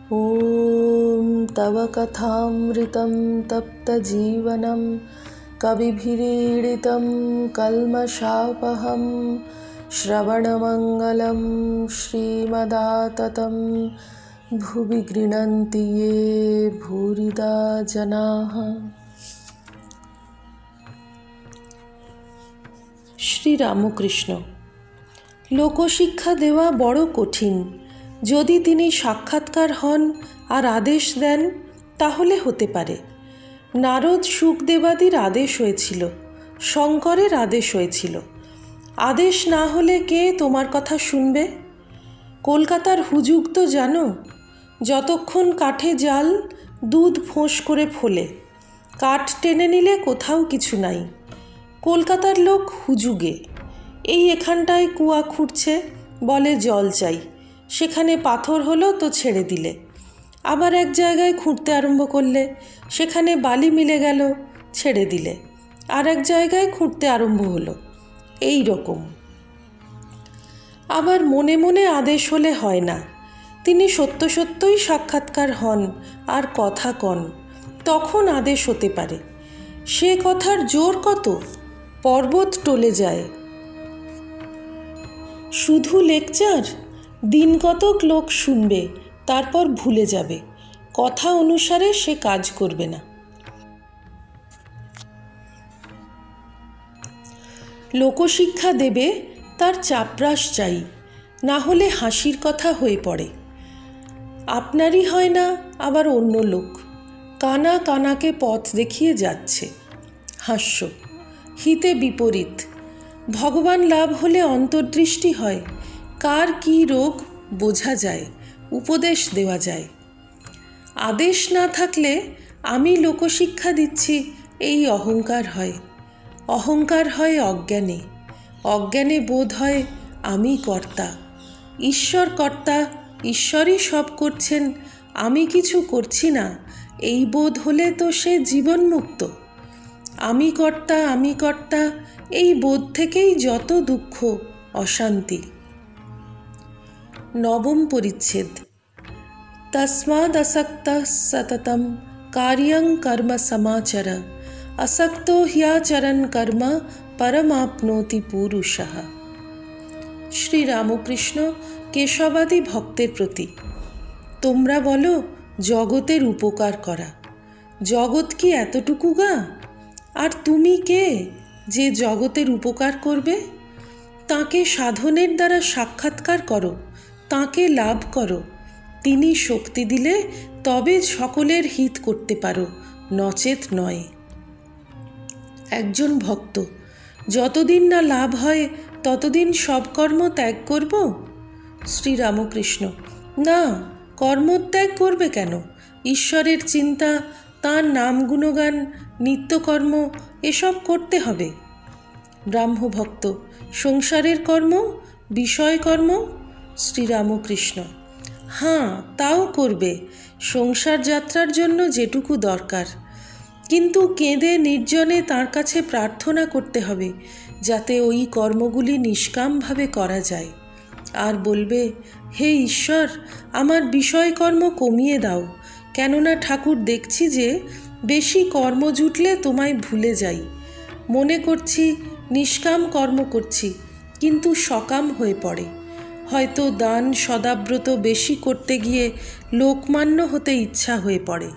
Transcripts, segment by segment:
ॐ तव कथामृतं तप्तजीवनं कविभिरीडितं कल्मषापहं श्रवणमङ्गलं श्रीमदाततं भुवि गृह्णन्ति ये भूरिदा जनाः। শ্রীরামকৃষ্ণ। লোকশিক্ষা দেওয়া বড় কঠিন। যদি তিনি সাক্ষাৎকার হন আর আদেশ দেন তাহলে হতে পারে। নারদ শুকদেবাদির আদেশ হয়েছিল, শঙ্করের আদেশ হয়েছিল। আদেশ না হলে কে তোমার কথা শুনবে? কলকাতার হুজুগ তো জানো, যতক্ষণ কাঠে জাল দুধ ফোঁস করে ফোলে, কাঠ টেনে নিলে কোথাও কিছু নাই। কলকাতার লোক হুজুগে। এই এখানটায় কুয়া খুঁড়ছে, বলে জল চাই, সেখানে পাথর হলো তো ছেড়ে দিলে। আবার এক জায়গায় খুঁড়তে আরম্ভ করলে, সেখানে বালি মিলে গেল, ছেড়ে দিলে। আর এক জায়গায় খুঁড়তে আরম্ভ হলো, এই রকম। আবার মনে মনে আদেশ হলে হয় না। তিনি সত্য সত্যই সাক্ষাৎকার হন আর কথা কন, তখন আদেশ হতে পারে। সে কথার জোর কত, পর্বত টলে যায়। শুধু লেকচার, দিন কতক লোক শুনবে, তারপর ভুলে যাবে। কথা অনুসারে সে কাজ করবে না। লোকশিক্ষা দেবে, তার চাপরাশ চাই, না হলে হাসির কথা হয়ে পড়ে। আপনারই হয় না, আবার অন্য লোক। কানা কানাকে পথ দেখিয়ে যাচ্ছে। হাস্য। হিতে বিপরীত। ভগবান লাভ হলে অন্তর্দৃষ্টি হয়, কার কী রোগ বোঝা যায়, উপদেশ দেওয়া যায়। আদেশ না থাকলে আমি লোকশিক্ষা দিচ্ছি, এই অহংকার হয়। অহংকার হয় অজ্ঞানে। অজ্ঞানে বোধ হয় আমি কর্তা, ঈশ্বর কর্তা, ঈশ্বরই সব করছেন, আমি কিছু করছি না। এই বোধ হলে তো সে জীবনমুক্ত। আমি কর্তা, এই বোধ থেকেই যত দুঃখ, অশান্তি। নবম পরিচ্ছেদ। তস্মাদসক্তঃ সততম কার্যং কর্ম সমাচর, আসক্তো হ্যাচরণ কর্ম পরমাপ্নোতি পুরুষঃ। শ্রীরামকৃষ্ণ কেশবাদী ভক্তের প্রতি। তোমরা বলো জগতের উপকার করা। জগৎ কি এতটুকু গা? আর তুমি কে যে জগতের উপকার করবে? তাঁকে সাধনের দ্বারা সাক্ষাৎকার করো, তাঁকে লাভ করো। তিনি শক্তি দিলে তবে সকলের হিত করতে পারো, নচেত নয়। একজন ভক্ত। যতদিন না লাভ হয় ততদিন সব কর্ম ত্যাগ করব? শ্রীরামকৃষ্ণ। না, কর্মত্যাগ করবে কেন? ঈশ্বরের চিন্তা, তাঁর নাম গুণগান, নিত্যকর্ম এসব করতে হবে। ব্রাহ্মভক্ত। সংসারের কর্ম, বিষয়কর্ম? শ্রীরামকৃষ্ণ। হ্যাঁ, তাও করবে, সংসার যাত্রার জন্য যেটুকু দরকার। কিন্তু কেঁদে নির্জনে তাঁর কাছে প্রার্থনা করতে হবে, যাতে ওই কর্মগুলি নিষ্কামভাবে করা যায়। আর বলবে, হে ঈশ্বর, আমার বিষয়কর্ম কমিয়ে দাও, কেননা ঠাকুর দেখছি যে বেশি কর্ম জুটলে তোমায় ভুলে যাই। মনে করছি নিষ্কাম কর্ম করছি, কিন্তু সকাম হয়ে পড়ে। হয়তো দান সদাব্রত বেশি করতে গিয়ে লোকমান্য হতে ইচ্ছা হয়ে পড়ে।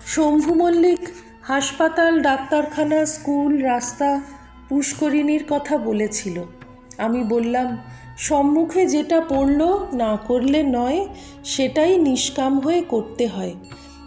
শম্ভু মল্লিক হাসপাতাল, ডাক্তারখানা, স্কুল, রাস্তা, পুষ্করিণীর কথা বলেছিল। আমি বললাম, সম্মুখে যেটা পড়ল না করলে নয়, সেটাই নিষ্কাম হয়ে করতে হয়।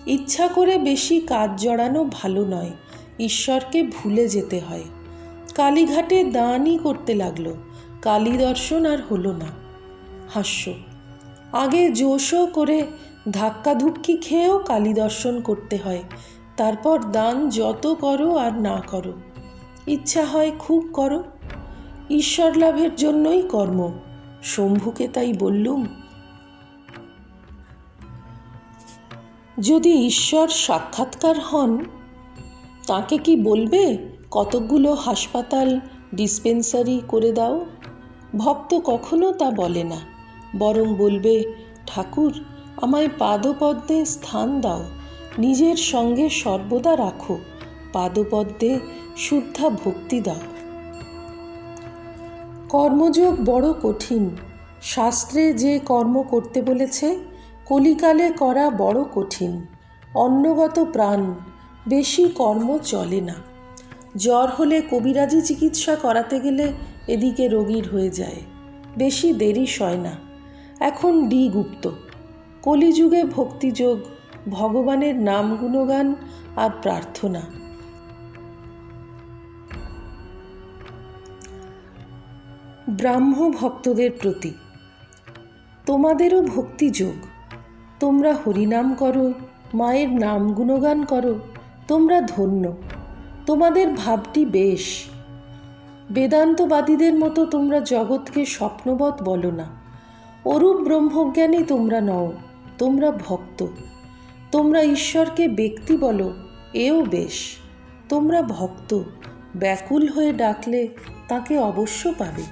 ইচ্ছা করে বেশি কাজ জড়ানো ভালো নয়, ঈশ্বরকে ভুলে যেতে হয়। কালীঘাটে দানই করতে লাগলো, কালী দর্শন আর হলো না। হাস্য। আগে জোশও করে ধাক্কাধুক্কি খেয়েও কালী দর্শন করতে হয়, তারপর দান যত করো আর না করো। ইচ্ছা হয় খুব করো, ঈশ্বর লাভের জন্যই কর্ম। শম্ভুকে তাই বললুম, যদি ঈশ্বর সাক্ষাৎকার হন, তাকে কি বলবে কতকগুলো হাসপাতাল, ডিসপেন্সারি করে দাও? ভক্ত কখনো তা বলে না, বরং বলবে, ঠাকুর আমায় পাদপদ্মে স্থান দাও, নিজের সঙ্গে সর্বদা রাখো, পাদপদ্মে শুদ্ধা ভক্তি দাও। কর্মযোগ বড় কঠিন। শাস্ত্রে যে কর্ম করতে বলেছে কলিকালে করা বড় কঠিন। অন্নগত প্রাণ, বেশি কর্ম চলে না। জ্বর হলে কবিরাজি চিকিৎসা করাতে গেলে এদিকে রোগীর হয়ে যায়, বেশি দেরি সয় না। এখন ডি গুপ্ত। কলিযুগে ভক্তিযোগ, ভগবানের নাম গুণগান আর প্রার্থনা। ব্রাহ্ম ভক্তদের প্রতি তোমাদেরও ভক্তিযোগ। তোমরা হরিনাম করো, মায়ের নাম গুণগান করো, তোমরা ধন্য। তোমাদের ভাবটি বেশ। বেদান্তবাদীদের মতো তোমরা জগৎকে স্বপ্নবৎ বলো না। অরূপ ব্রহ্মজ্ঞানী তোমরা নও, তোমরা ভক্ত। তোমরা ঈশ্বরকে ব্যক্তি বলো, এও বেশ। তোমরা ভক্ত, ব্যাকুল হয়ে ডাকলে তাকে অবশ্য পাবে।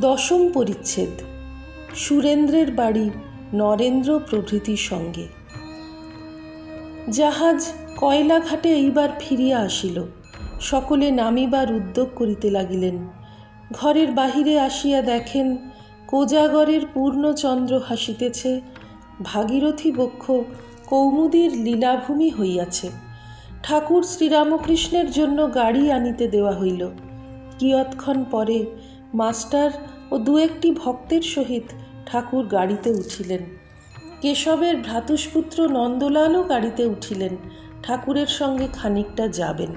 10ম পরিচ্ছেদ। সুরেন্দ্রের বাড়ি নরেন্দ্র প্রভৃতির সঙ্গে। জাহাজ কয়লাঘাটে এইবার ফিরিয়া আসিল। সকলে নামিবার উদ্যোগ করিতে লাগিলেন। ঘরের বাহিরে আসিয়া দেখেন কোজাগরের পূর্ণচন্দ্র হাসিতেছে, ভাগীরথী বক্ষ কৌমুদীর লীলাভূমি হইয়াছে। ঠাকুর শ্রীরামকৃষ্ণের জন্য গাড়ি আনিতে দেওয়া হইল। কিয়ৎক্ষণ পরে মাস্টার ও 2-1টি ভক্তের সহিত ঠাকুর গাড়িতে উঠিলেন। কেশবের ভ্রাতুষ্পুত্র নন্দলালও গাড়িতে উঠিলেন, ঠাকুরের সঙ্গে খানিকটা যাবেন।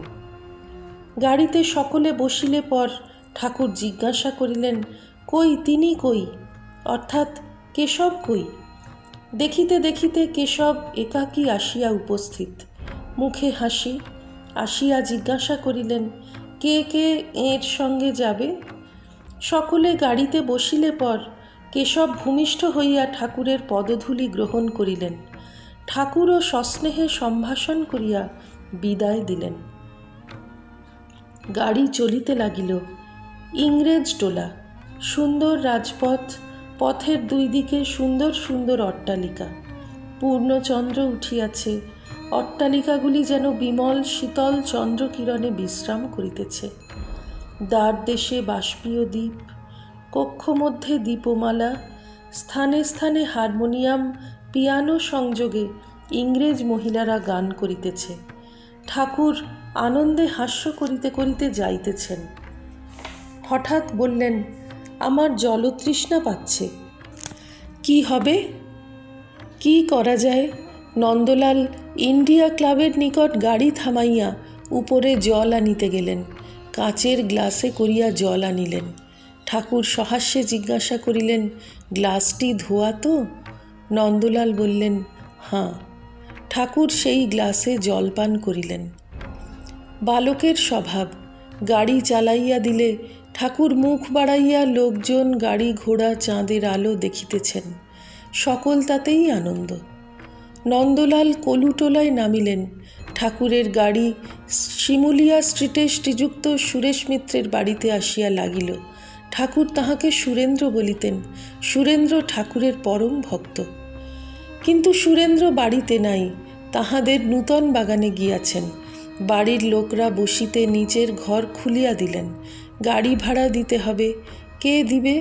গাড়িতে সকলে বসিলে পর ঠাকুর জিজ্ঞাসা করিলেন, কই তিনি কই, অর্থাৎ কেশব কই? দেখিতে দেখিতে কেশব একাকী আসিয়া উপস্থিত, মুখে হাসি। আসিয়া জিজ্ঞাসা করিলেন, কে কে এর সঙ্গে যাবে? সকলে গাড়িতে বসিলে পর কেশব ভূমিষ্ঠ হইয়া ঠাকুরের পদধূলি গ্রহণ করিলেন। ঠাকুরও সস্নেহে সম্ভাষণ করিয়া বিদায় দিলেন। গাড়ি চলিতে লাগিল। ইংরেজ টোলা, সুন্দর রাজপথ, পথের 2 দিকে সুন্দর সুন্দর অট্টালিকা। পূর্ণচন্দ্র উঠিয়াছে, অট্টালিকাগুলি যেন বিমল শীতল চন্দ্রকিরণে বিশ্রাম করিতেছে। দ্বারদেশে বাষ্পীয় দ্বীপ, কক্ষ মধ্যে দীপমালা, স্থানে স্থানে হারমোনিয়াম, পিয়ানো সংযোগে ইংরেজ মহিলারা গান করিতেছে। ঠাকুর আনন্দে হাস্য করিতে করিতে যাইতেছেন। হঠাৎ বললেন, আমার জলতৃষ্ণা পাচ্ছে। কি হবে? কি করা যায়? নন্দলাল ইন্ডিয়া ক্লাবের নিকট গাড়ি থামাইয়া উপরে জল আনিতে গেলেন। কাচের গ্লাসে করিয়া জল আনিলেন। ঠাকুর সহাস্যে জিজ্ঞাসা করিলেন, গ্লাসটি ধোয়া তো? নন্দলাল বললেন, হাঁ। ঠাকুর সেই গ্লাসে জল পান করিলেন। বালকের স্বভাব। গাড়ি চালাইয়া দিলে ঠাকুর মুখ বাড়াইয়া লোকজন, গাড়ি ঘোড়া, চাঁদের আলো দেখিতেছেন। সকল তাতেই আনন্দ। নন্দলাল কলুটোলায় নামিলেন। ঠাকুরের গাড়ি শিমুলিয়া স্ট্রিটে শ্রীযুক্ত সুরেশ মিত্রের বাড়িতে আসিয়া লাগিল। ঠাকুর তাহাকে সুরেন্দ্র বলিতেন। সুরেন্দ্র ঠাকুরের পরম ভক্ত। কিন্তু সুরেন্দ্র বাড়িতে নাই, তাহাদের নূতন বাগানে গিয়াছেন। বাড়ির লোকরা বসিতে নিজের ঘর খুলিয়া দিলেন। গাড়ি ভাড়া দিতে হবে। কে দিবে?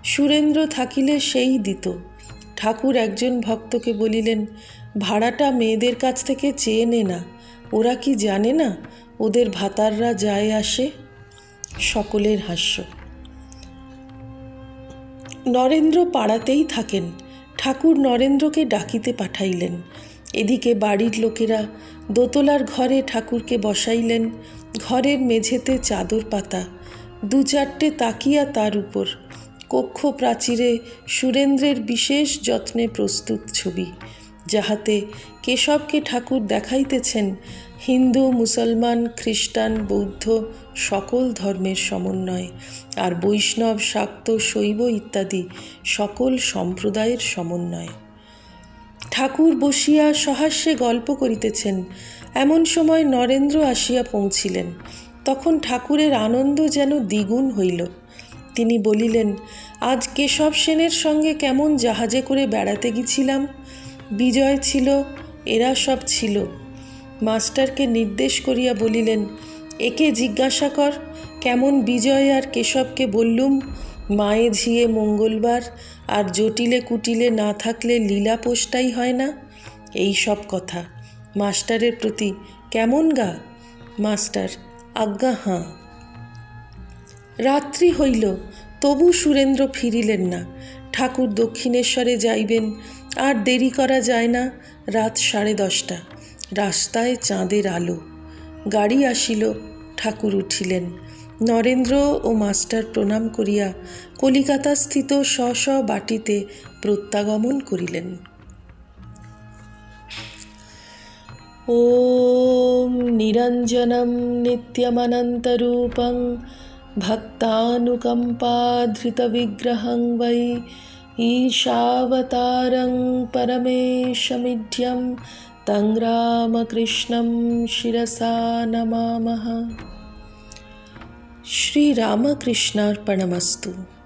সুরেন্দ্র থাকিলে সেই দিত। ঠাকুর একজন ভক্তকে বলিলেন, ভাড়াটা মেয়েদের কাছ থেকে চেয়ে নে না, ওরা কি জানে না ওদের ভাতাররা যায় আসে? সকলের হাস্য। নরেন্দ্র পাড়াতেই থাকেন। ঠাকুর নরেন্দ্রকে ডাকিতে পাঠাইলেন। এদিকে বাড়ির লোকেরা দোতলার ঘরে ঠাকুরকে বসাইলেন। ঘরের মেঝেতে চাদর পাতা, 2-4টে তাকিয়া তার উপর। কক্ষ প্রাচীরে সুরেন্দ্রের বিশেষ যত্নে প্রস্তুত ছবি, যাহাতে কেশবকে ঠাকুর দেখাইতেছেন হিন্দু, মুসলমান, খ্রিস্টান, বৌদ্ধ সকল ধর্মের সমন্বয়, আর বৈষ্ণব, শাক্ত, শৈব ইত্যাদি সকল সম্প্রদায়ের সমন্বয়। ঠাকুর বসিয়া সহাস্যে গল্প করিতেছেন। এমন সময় নরেন্দ্র আসিয়া পৌঁছিলেন। তখন ঠাকুরের আনন্দ যেন দ্বিগুণ হইল। তিনি বলিলেন, আজ কেশব সেনের সঙ্গে কেমন জাহাজে করে বেড়াতে গেছিলাম। বিজয় ছিল, এরা সব ছিল। মাস্টারকে নির্দেশ করিয়া বলিলেন, একে জিজ্ঞাসা কর কেমন বিজয় আর কেশবকে বললুম মায়ে ঝিয়ে মঙ্গলবার, আর জটিলে কুটিলে না থাকলে লীলা পোষটাই হয় না। এই সব কথা মাস্টারের প্রতি কেমন গা? মাস্টার, আজ্ঞা হাঁ। রাত্রি হইল, তবু সুরেন্দ্র ফিরিলেন না। ঠাকুর দক্ষিণেশ্বরে যাইবেন, আর দেরি করা যায় না। রাত 10:30। রাস্তায় চাঁদের আলো। গাড়ি আসিল, ঠাকুর উঠিলেন। নরেন্দ্র ও মাস্টার প্রণাম করিয়া কলিকাতাস্থিত স্ব বাটিতে প্রত্যাগমন করিলেন। ওম নিরঞ্জনম নিত্যমনন্তরূপং ভক্তানুকম্পাধৃতবিগ্রহং বৈ ঈশাবতারং পরমেশমিঢ্যং তং রামকৃষ্ণং শিরসা নমামঃ। শ্রীরামকৃষ্ণার্পণমস্তু।